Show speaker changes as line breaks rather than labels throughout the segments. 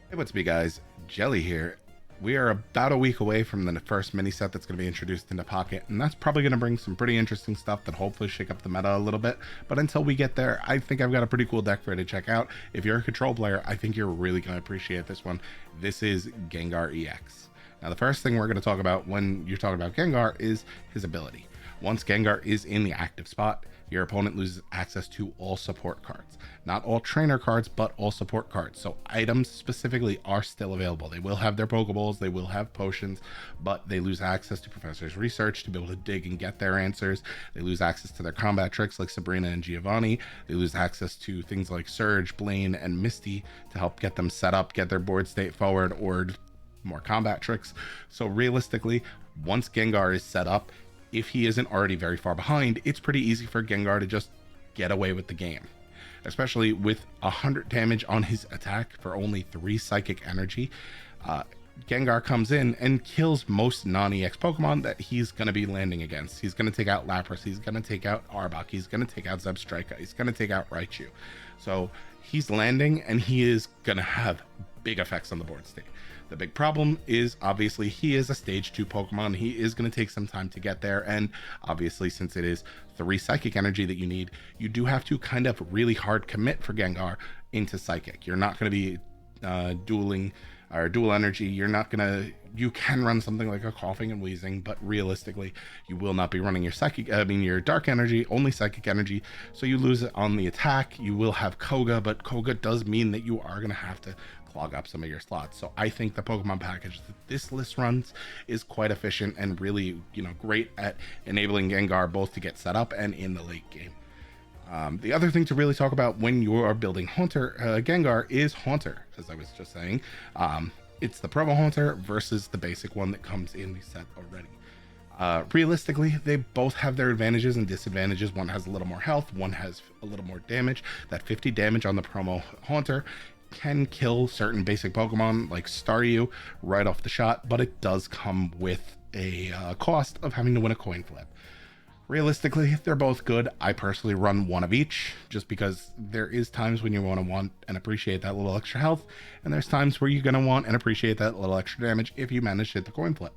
Hey, what's up, you guys? Jelly here. We are about a week away from the first mini set that's going to be introduced into Pocket, and that's probably going to bring some pretty interesting stuff that hopefully shake up the meta a little bit. But until we get there, I think I've got a pretty cool deck for you to check out. If you're a control player, I think you're really going to appreciate this one. This is Gengar EX. Now, the first thing we're going to talk about when you're talking about Gengar is his ability. Once Gengar is in the active spot, your opponent loses access to all support cards. Not all trainer cards, but all support cards. So items specifically are still available. They will have their Pokeballs, they will have potions, but they lose access to Professor's research to be able to dig and get their answers. They lose access to their combat tricks like Sabrina and Giovanni. They lose access to things like Surge, Blaine, and Misty to help get them set up, get their board state forward, or more combat tricks. So realistically, once Gengar is set up, if he isn't already very far behind, it's pretty easy for Gengar to just get away with the game. Especially with 100 damage on his attack for only 3 psychic energy. Gengar comes in and kills most non-EX Pokemon that he's going to be landing against. He's going to take out Lapras, he's going to take out Arbok, he's going to take out Zebstrika, he's going to take out Raichu. So he's landing and he is going to have big effects on the board state. The big problem is obviously he is a stage 2 Pokemon. He is going to take some time to get there, and obviously since it is 3 psychic energy that you need, you do have to kind of really hard commit for Gengar into psychic. You're not going to be dueling or dual energy. You can run something like a Coughing and Weezing, but realistically you will not be running your dark energy, only psychic energy, so you lose it on the attack. You will have Koga, but Koga does mean that you are going to have to clog up some of your slots. So I think the Pokemon package that this list runs is quite efficient and really, great at enabling Gengar both to get set up and in the late game. The other thing to really talk about when you are building Gengar is Haunter, as I was just saying. It's the promo Haunter versus the basic one that comes in the set already. Realistically, they both have their advantages and disadvantages. One has a little more health, one has a little more damage. That 50 damage on the promo Haunter can kill certain basic Pokemon like Staryu right off the shot, but it does come with a cost of having to win a coin flip. Realistically, they're both good. I personally run one of each just because there is times when you want and appreciate that little extra health, and there's times where you're going to want and appreciate that little extra damage if you manage to hit the coin flip.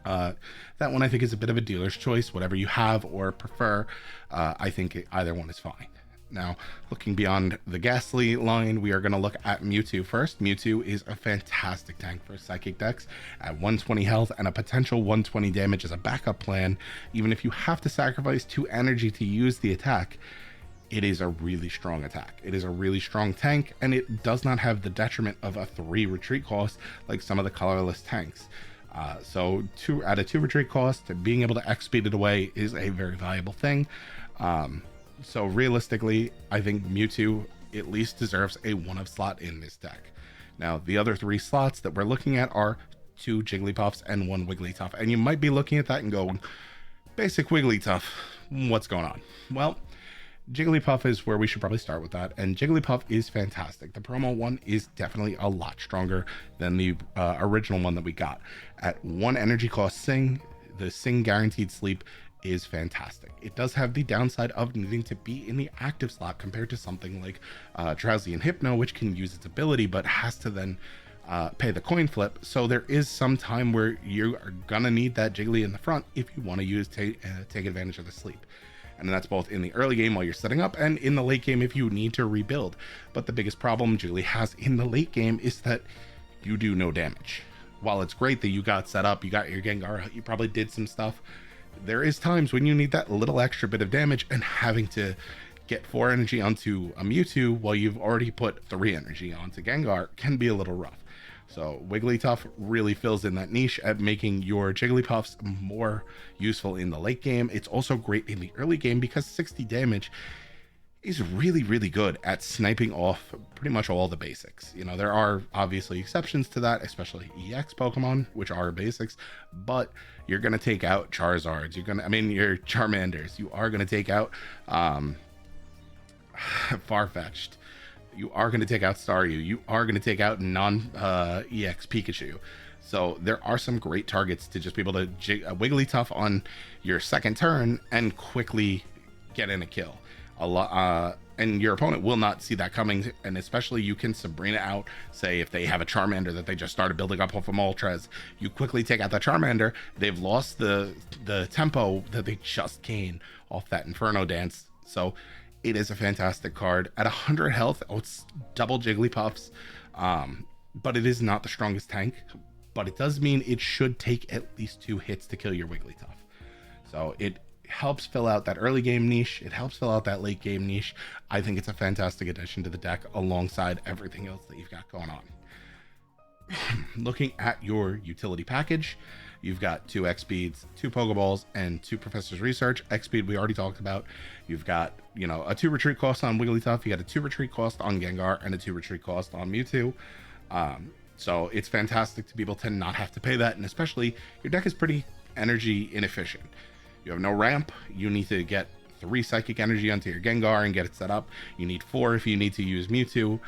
That one I think is a bit of a dealer's choice. Whatever you have or prefer, I think either one is fine. Now, looking beyond the Ghastly line, we are going to look at Mewtwo first. Mewtwo is a fantastic tank for Psychic decks at 120 health and a potential 120 damage as a backup plan. Even if you have to sacrifice 2 energy to use the attack, it is a really strong attack. It is a really strong tank, and it does not have the detriment of a 3 retreat cost like some of the colorless tanks. So at a 2 retreat cost, being able to X-speed it away is a very valuable thing. So realistically, I think Mewtwo at least deserves a 1-of slot in this deck. Now, the other 3 slots that we're looking at are 2 Jigglypuffs and 1 Wigglytuff. And you might be looking at that and going, basic Wigglytuff, what's going on? Well, Jigglypuff is where we should probably start with that. And Jigglypuff is fantastic. The promo one is definitely a lot stronger than the original one that we got. At 1 energy cost Sing, the Sing guaranteed sleep is fantastic. It does have the downside of needing to be in the active slot compared to something like Drowsy and Hypno, which can use its ability but has to then pay the coin flip. So there is some time where you are gonna need that Jiggly in the front if you want to take advantage of the sleep. And that's both in the early game while you're setting up and in the late game if you need to rebuild. But the biggest problem Jiggly has in the late game is that you do no damage. While it's great that you got set up, you got your Gengar, you probably did some stuff, there is times when you need that little extra bit of damage, and having to get 4 energy onto a Mewtwo while you've already put 3 energy onto Gengar can be a little rough. So Wigglytuff really fills in that niche at making your Jigglypuffs more useful in the late game. It's also great in the early game because 60 damage is really, really good at sniping off pretty much all the basics. There are obviously exceptions to that, especially EX Pokemon, which are basics, but you're going to take out Charizards, your Charmanders, you are going to take out Farfetch'd, you are going to take out Staryu, you are going to take out Non-EX Pikachu. So there are some great targets to just be able to Wigglytuff on your second turn and quickly get in a kill. and your opponent will not see that coming. And especially you can Sabrina out, say if they have a Charmander that they just started building up off of Moltres, you quickly take out the Charmander. They've lost the tempo that they just gained off that Inferno Dance. So it is a fantastic card. At 100 health, it's double Jigglypuffs, but it is not the strongest tank, but it does mean it should take at least 2 hits to kill your Wigglytuff. So it helps fill out that early game niche. It helps fill out that late game niche. I think it's a fantastic addition to the deck alongside everything else that you've got going on. Looking at your utility package, you've got 2 X-Speeds, 2 Pokeballs, and 2 Professor's Research. X-Speed we already talked about. You've got, you know, a 2 retreat cost on Wigglytuff. You got a 2 retreat cost on Gengar and a 2 retreat cost on Mewtwo. So it's fantastic to be able to not have to pay that, and especially your deck is pretty energy inefficient. You have no ramp. You need to get 3 psychic energy onto your Gengar and get it set up. You need 4 if you need to use Mewtwo.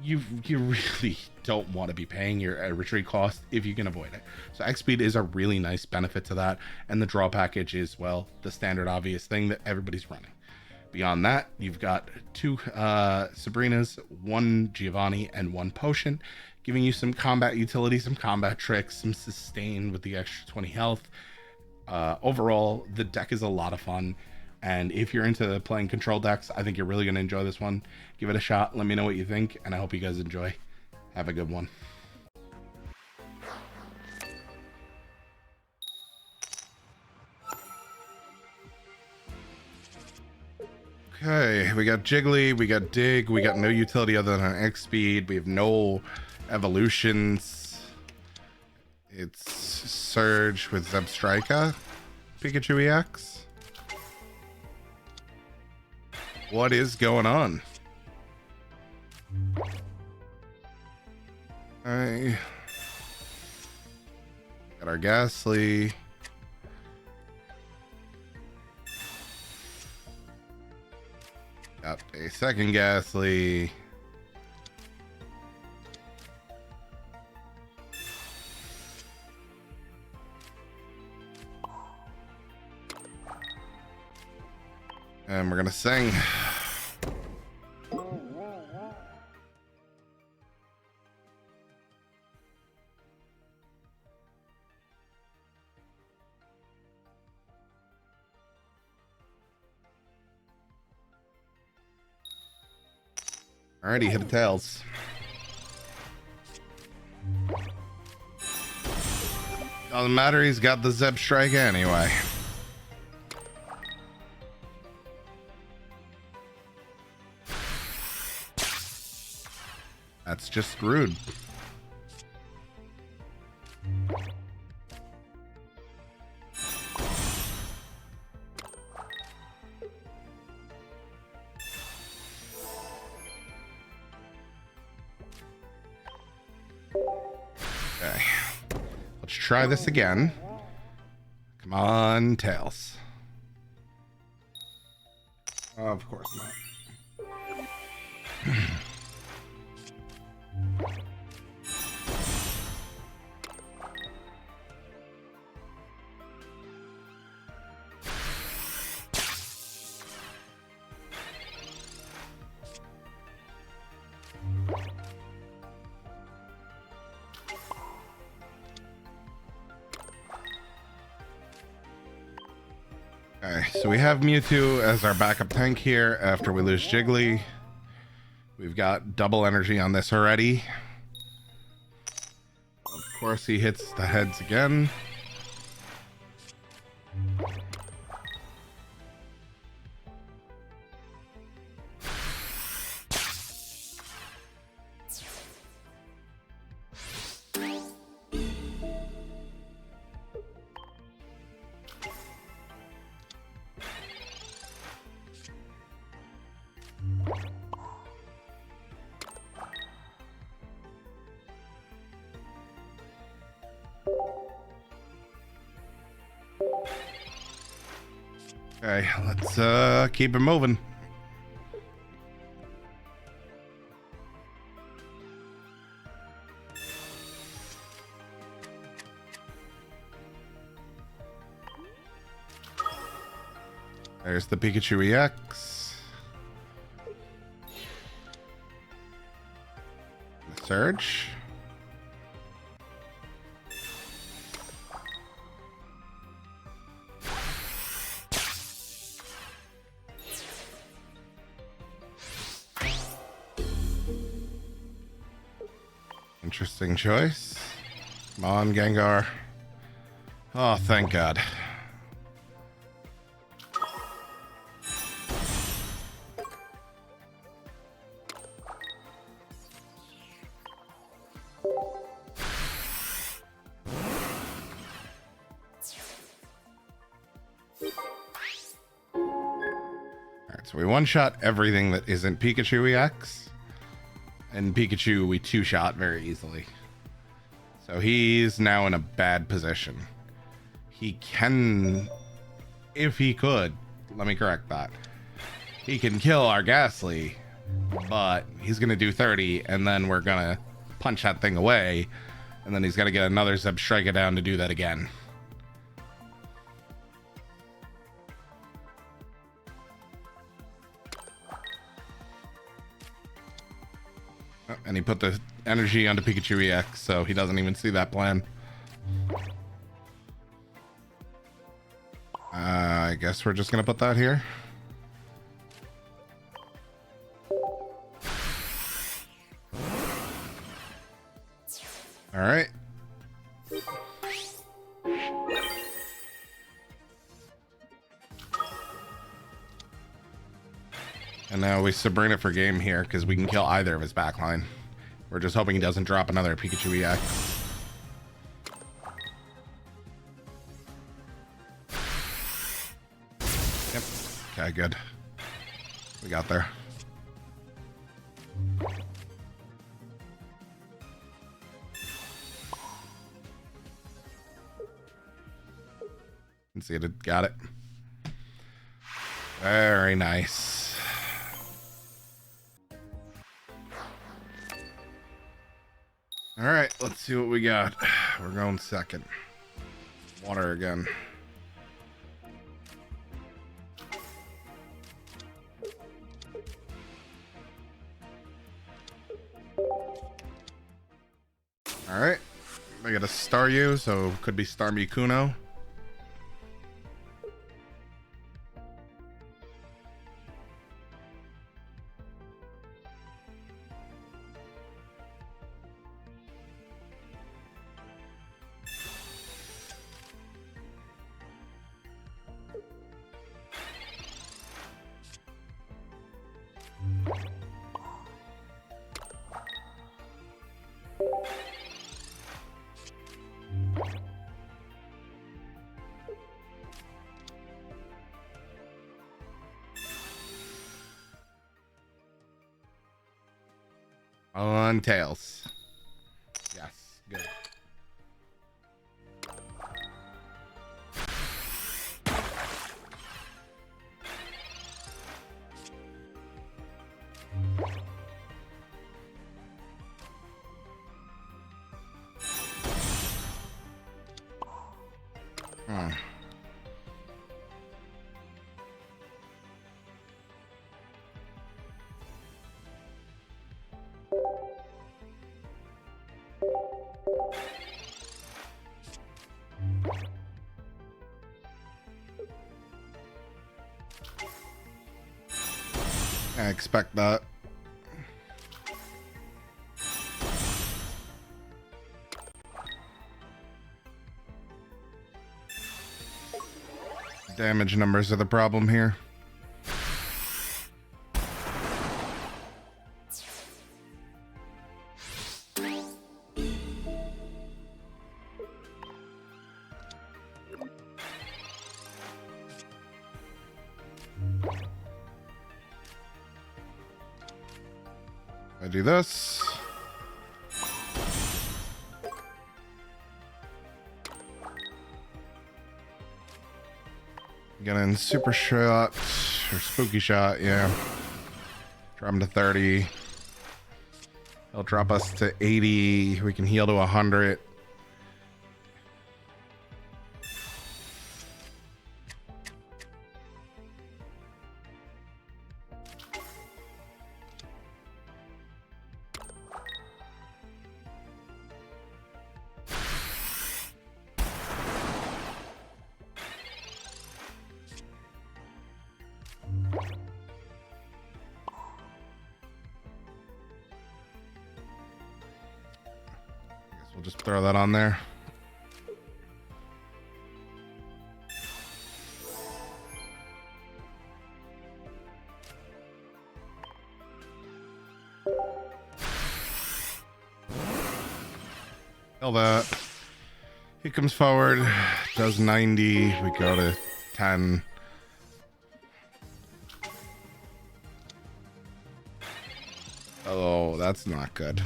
You really don't want to be paying your retreat cost if you can avoid it. So X-Speed is a really nice benefit to that, and the draw package is, well, the standard obvious thing that everybody's running. Beyond that, you've got 2 Sabrinas, 1 Giovanni, and 1 Potion, giving you some combat utility, some combat tricks, some sustain with the extra 20 health. Overall, the deck is a lot of fun, and if you're into playing control decks, I think you're really going to enjoy this one. Give it a shot. Let me know what you think, and I hope you guys enjoy. Have a good one. Okay, we got Jiggly, we got Dig, we got no utility other than X-Speed, we have no evolutions. It's Surge with Zebstrika, Pikachu EX. What is going on? Got our Ghastly. Got a second Ghastly. And we're gonna sing. Alrighty, hit the tails. Doesn't matter, he's got the Zebstrika anyway. That's just screwed. Okay. Let's try this again. Come on, Tails. Of course not. Okay, so we have Mewtwo as our backup tank here after we lose Jiggly. We've got double energy on this already. Of course, he hits the heads again. Okay, let's keep it moving. There's the Pikachu EX. Surge. Interesting choice. Come on, Gengar. Oh, thank God. Alright, so we one-shot everything that isn't Pikachu EX. And Pikachu we two-shot very easily. So he's now in a bad position. He can, if he could, let me correct that. He can kill our Ghastly, but he's going to do 30, and then we're going to punch that thing away, and then he's got to get another Zebstrika down to do that again. Oh, and he put the energy onto Pikachu EX, so he doesn't even see that plan. I guess we're just going to put that here. All right. And now we Sabrina for game here because we can kill either of his backline. We're just hoping he doesn't drop another Pikachu EX. Yep. Okay, good. We got there. Conceded. Got it. Very nice. All right, let's see what we got. We're going second. Water again. All right, I got a Staryu, so could be Starmie Kuno. On tails. Yes, good. I expect that. Damage numbers are the problem here. I do this. Get in super shot or spooky shot, yeah. Drop him to 30. He'll drop us to 80. We can heal to 100. We'll just throw that on there. Kill that. He comes forward, does 90. We go to 10. Oh, that's not good.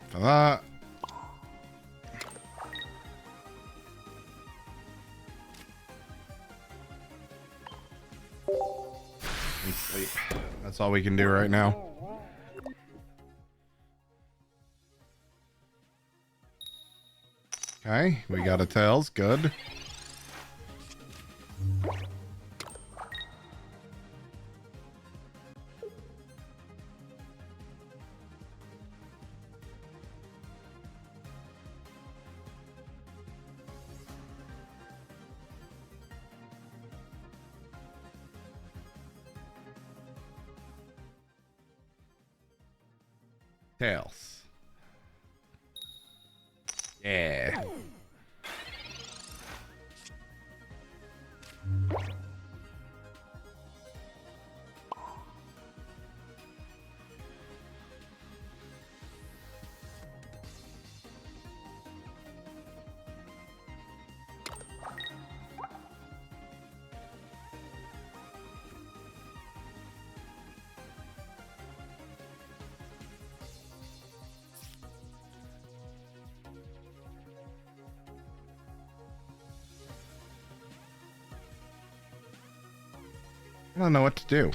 For that. And sleep. That's all we can do right now. Okay, we got a Tails. Good. Tails. Yeah. I don't know what to do.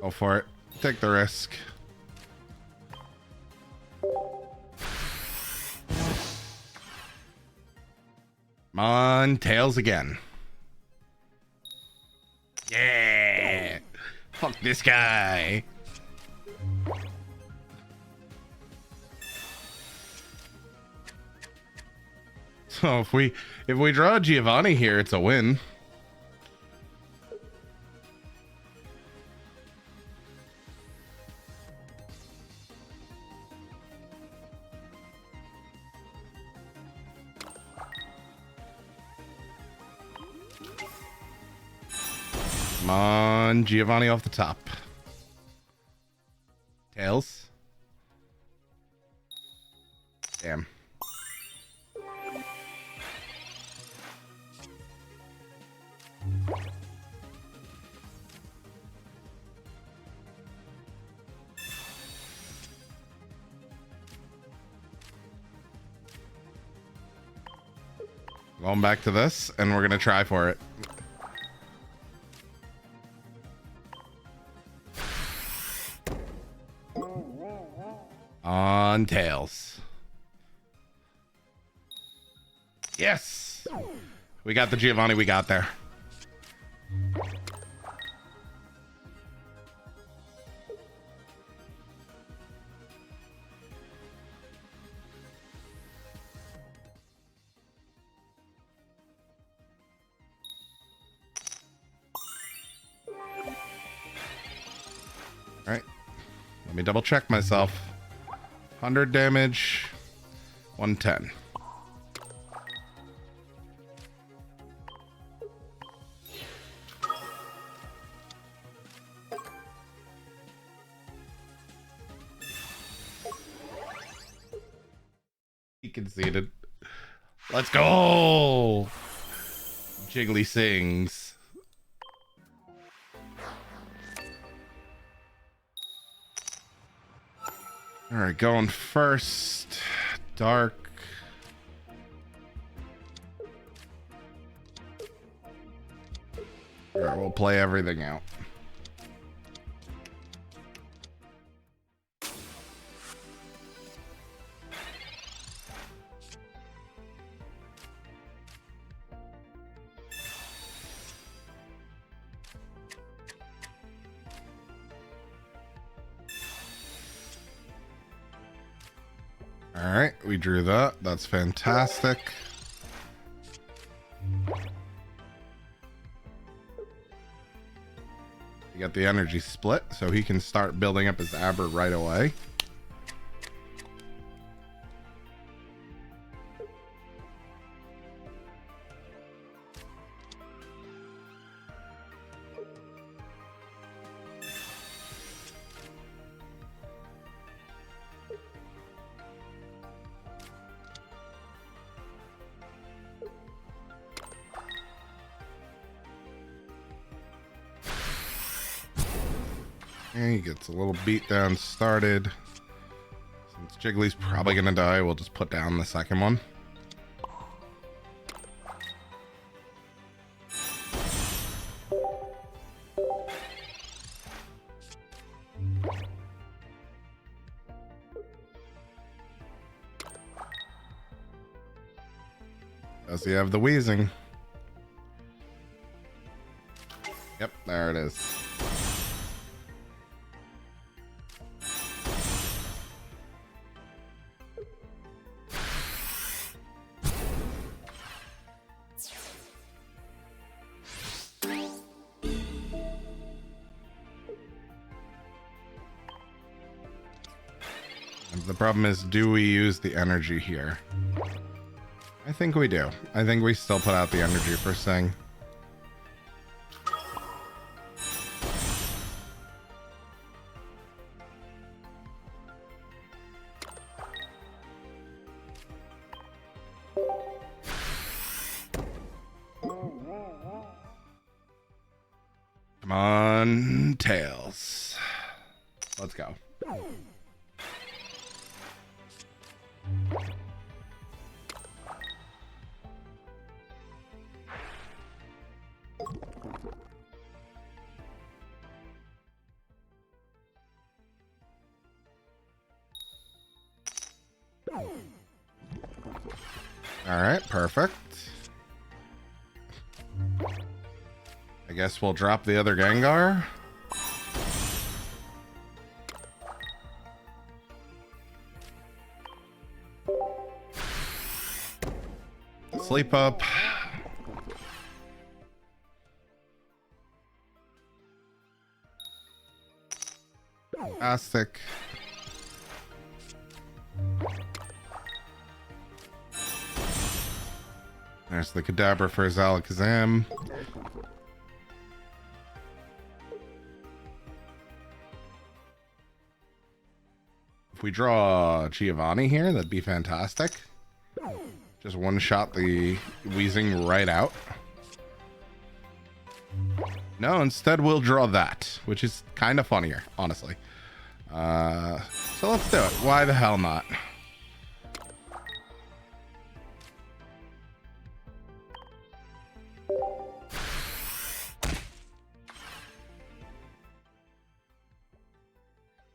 Go for it. Take the risk. Come on, Tails again. Yeah. Fuck this guy. So if we draw Giovanni here, it's a win. Come on, Giovanni off the top. Tails. Damn. Going back to this, and we're gonna try for it. On Tails. Yes! We got the Giovanni we got there. Alright. Let me double check myself. 100 damage. 110. He conceded. Let's go! Jiggly sings. All right, going first. Dark. Sure, we'll play everything out. All right, we drew that. That's fantastic. We got the energy split, so he can start building up his Aber right away. And he gets a little beatdown started. Since Jiggly's probably gonna die, we'll just put down the second one. Does he have the Weezing? Yep, there it is. The problem is, do we use the energy here? I think we do. I think we still put out the energy first thing. Come on, Tails. Let's go. All right, perfect. I guess we'll drop the other Gengar. Sleep up. Fantastic. There's the Kadabra for his Alakazam. If we draw Giovanni here, that'd be fantastic. Just one-shot the Weezing right out. No, instead we'll draw that, which is kind of funnier, honestly. So let's do it. Why the hell not?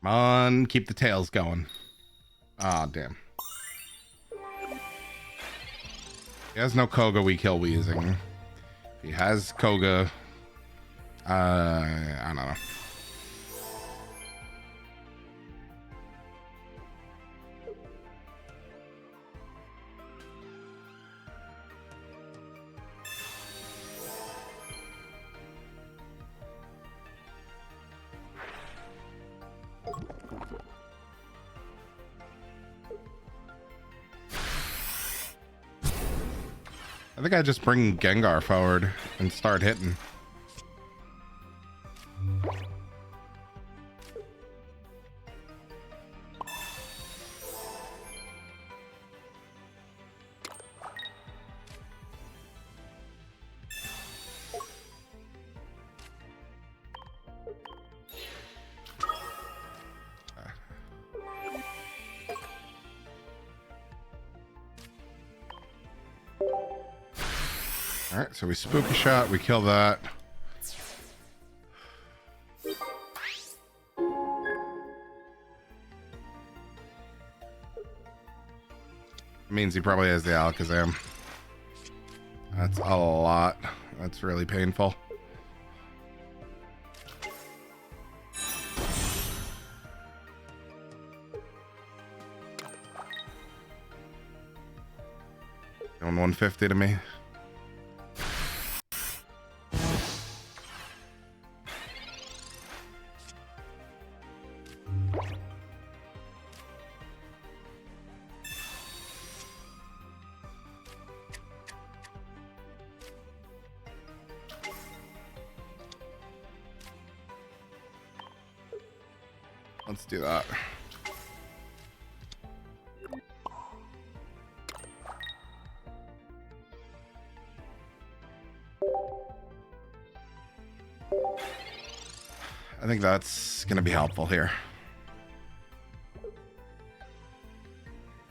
Come on, keep the tails going. Ah, damn. He has no Koga, we kill Weezing. If he has Koga, I don't know. I think I just bring Gengar forward and start hitting. Alright, so we spook a shot, we kill that. Means he probably has the Alakazam. That's a lot. That's really painful. Going 150 to me. Let's do that. I think that's going to be helpful here.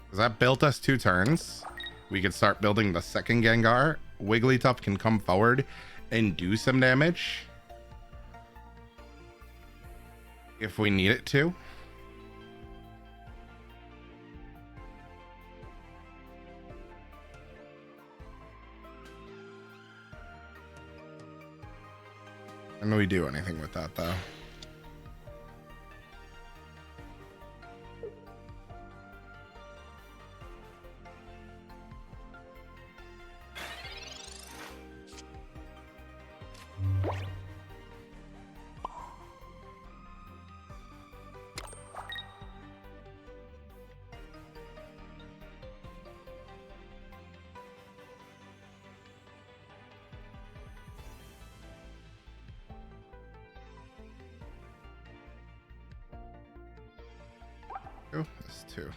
Because that built us 2 turns. We could start building the second Gengar. Wigglytuff can come forward and do some damage if we need it to. Can we do anything with that though? That's 2.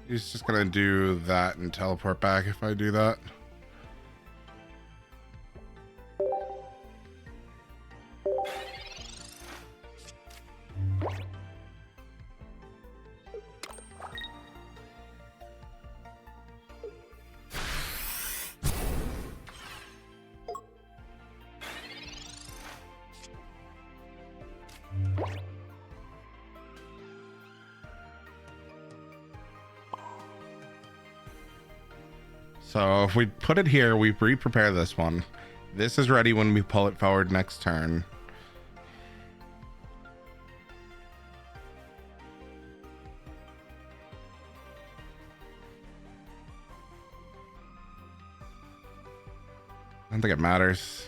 He's just gonna do that and teleport back if I do that. So if we put it here, we pre-prepare this one. This is ready when we pull it forward next turn. I don't think it matters.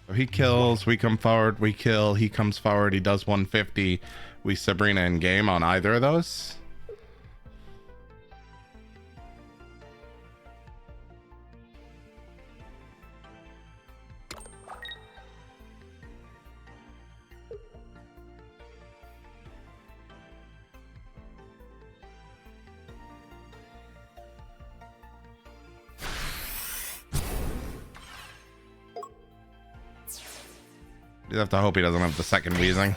So he kills, we come forward, we kill, he comes forward, he does 150. We Sabrina in game on either of those. You have to hope he doesn't have the second Weezing.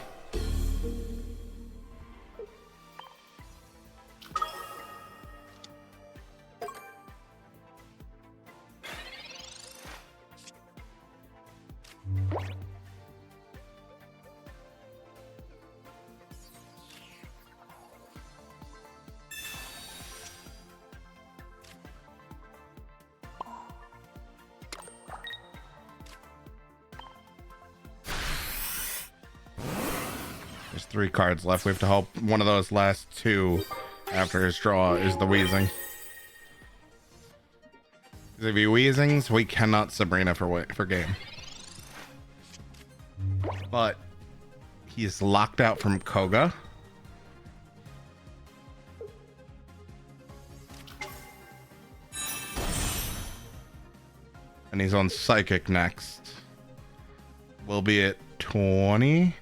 There's 3 cards left. We have to hope one of those last 2 after his draw is the Weezing. If he Weezings, we cannot Sabrina for game. But he's locked out from Koga. And he's on Psychic next. We'll be at 20.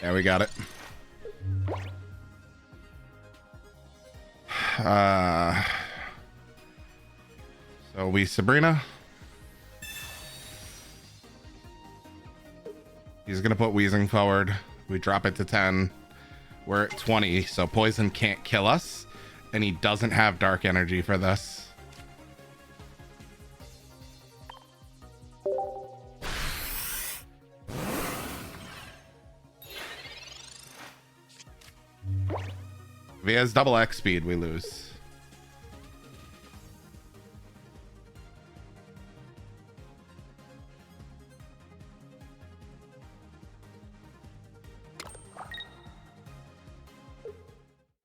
Yeah, we got it. So we Sabrina. He's gonna put Weezing forward. We drop it to 10. We're at 20, so poison can't kill us. and he doesn't have dark energy for this. If he has double X speed, we lose.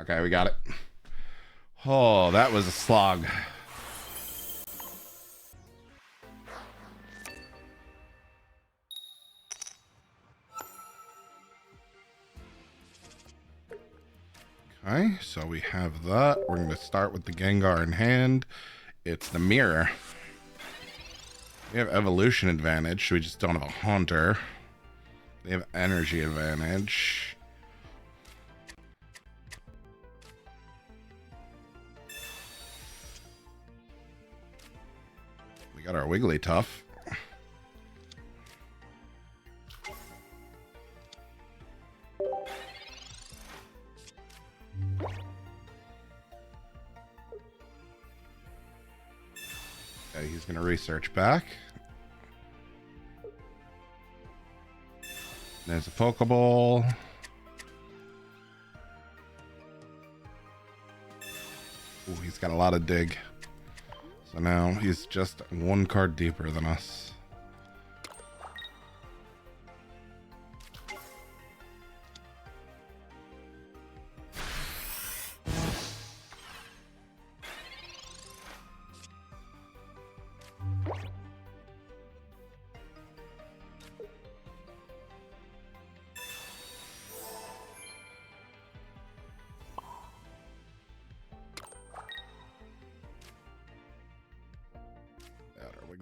Okay, we got it. Oh, that was a slog. Okay, so we have that. We're going to start with the Gengar in hand. It's the mirror. We have evolution advantage. We just don't have a Haunter. They have energy advantage. We got our Wigglytuff. Okay, he's going to research back. There's a Pokeball. Ooh, he's got a lot of dig. So now he's just one card deeper than us.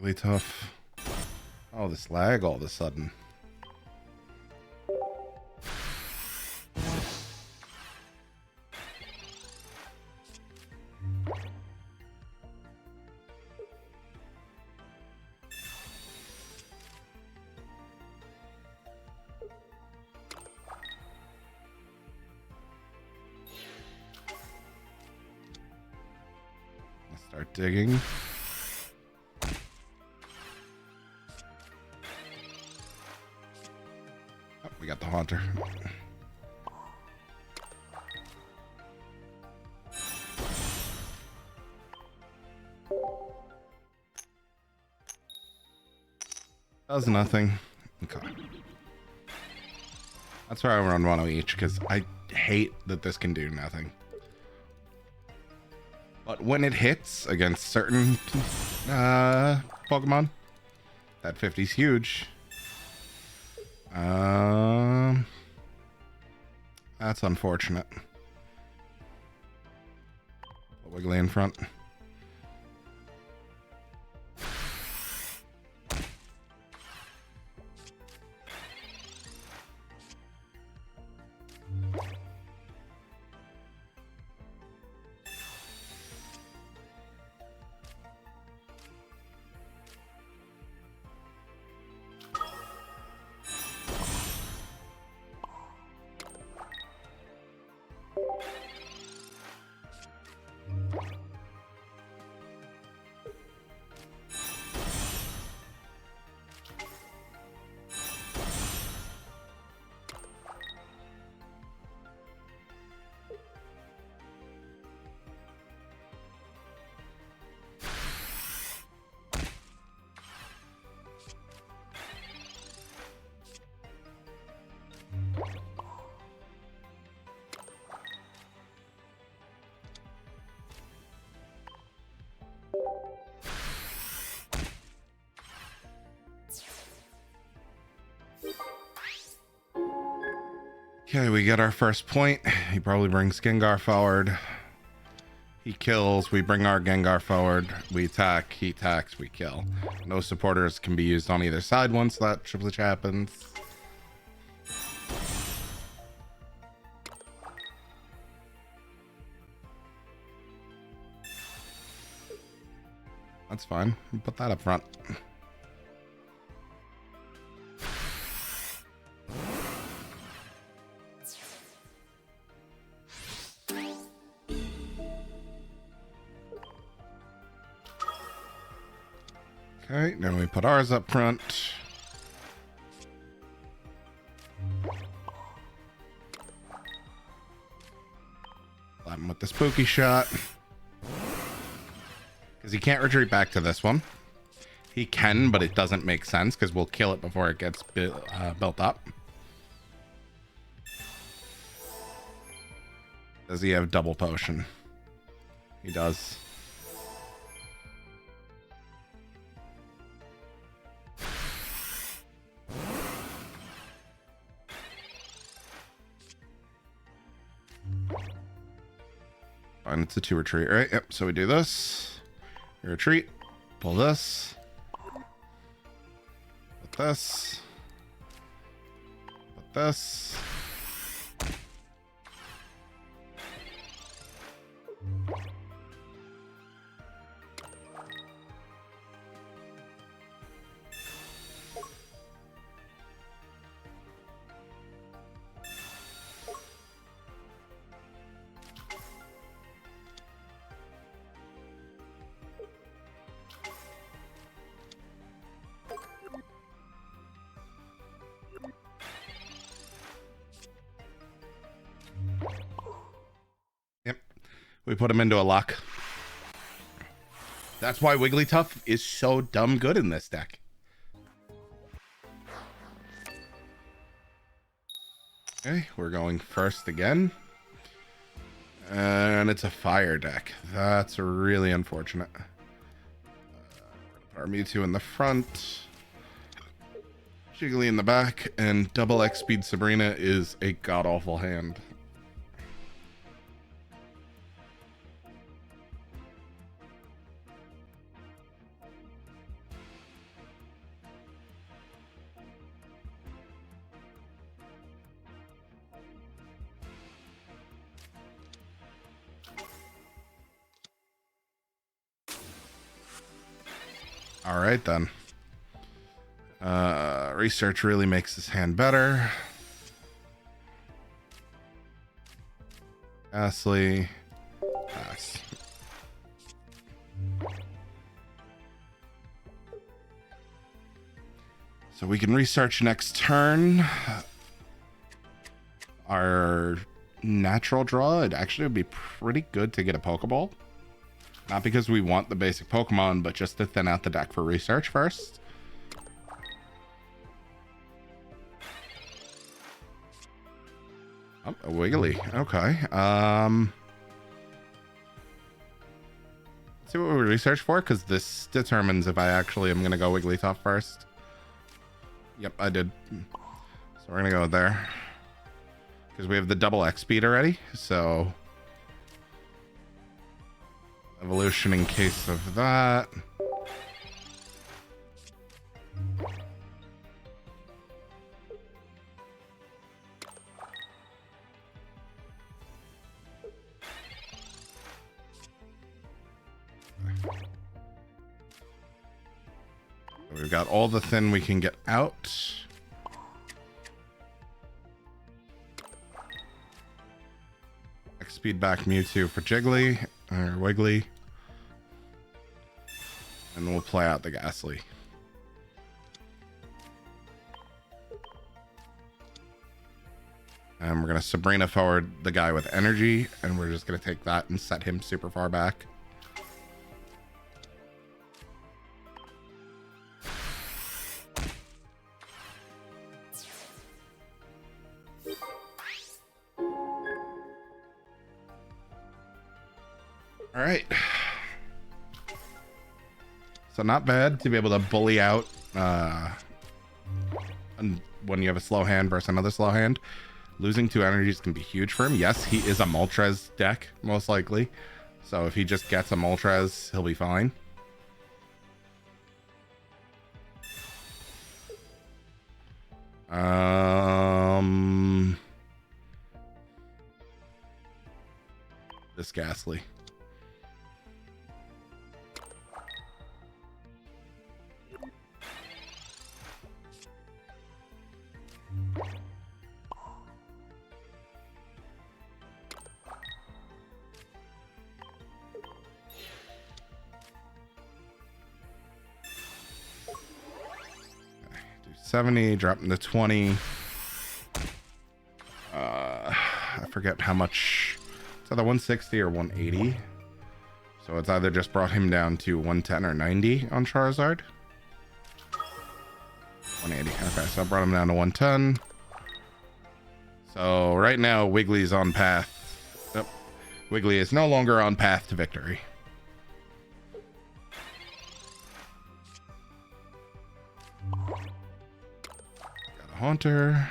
Wigglytuff. Oh, this lag all of a sudden. Let's start digging. We got the Haunter. Does nothing. Okay. That's why I run one of each, because I hate that this can do nothing. But when it hits against certain Pokemon, that 50's huge. That's unfortunate. Wiggly in front. Okay, we get our first point. He probably brings Gengar forward. He kills. We bring our Gengar forward. We attack. He attacks. We kill. No supporters can be used on either side once that triplage happens. That's fine. Put that up front. Okay, now we put ours up front. Slap him with the spooky shot. Because he can't retreat back to this one. He can, but it doesn't make sense because we'll kill it before it gets built up. Does he have double potion? He does. Fine, it's a 2 retreat, right? Yep, so we do this. We retreat. Pull this. Put this. Put this. We put him into a lock. That's why Wigglytuff is so dumb good in this deck. Okay, we're going first again. And it's a fire deck. That's really unfortunate. Put our Mewtwo in the front. Jiggly in the back. And double X speed Sabrina is a god-awful hand. All right, then. Research really makes this hand better. Ghastly. Pass. So we can research next turn. Our natural draw, it actually would be pretty good to get a Pokeball. Not because we want the basic Pokemon, but just to thin out the deck for research first. Oh, a Wiggly. Okay. Let's see what we research for, because this determines if I actually am going to go Wigglytuff first. Yep, I did. So we're going to go there. Because we have the double X speed already, so... Evolution in case of that. We've got all the thin we can get out. X speed back Mewtwo for Jiggly, or Wiggly. And we'll play out the Ghastly. And we're going to Sabrina forward the guy with energy, and we're just going to take that and set him super far back. All right. So not bad to be able to bully out when you have a slow hand versus another slow hand. Losing 2 energies can be huge for him. Yes, he is a Moltres deck, most likely. So if he just gets a Moltres, he'll be fine. This Ghastly. 170, drop him to 20. I forget how much. It's either 160 or 180. So it's either just brought him down to 110 or 90 on Charizard. 180. Okay, so I brought him down to 110. So right now, Wiggly's on path. Yep. Wiggly is no longer on path to victory. Got a Haunter.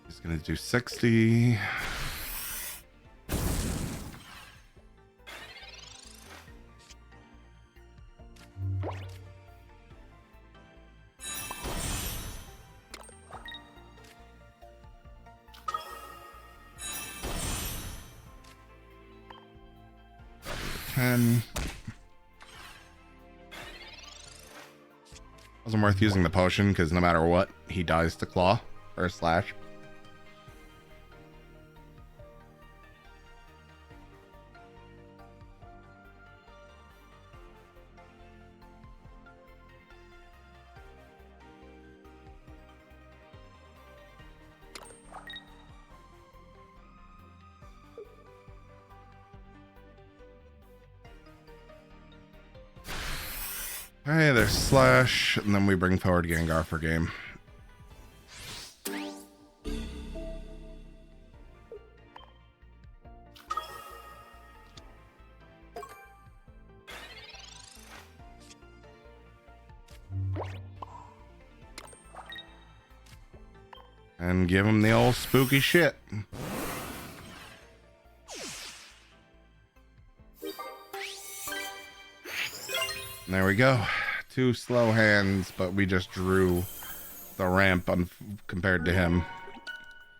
He's gonna do 60. Wasn't worth using the potion because no matter what, he dies to Claw or Slash. Hey, there's Slash, and then we bring forward Gengar for game. And give him the old spooky shit. There we go. 2 slow hands, but we just drew the ramp compared to him.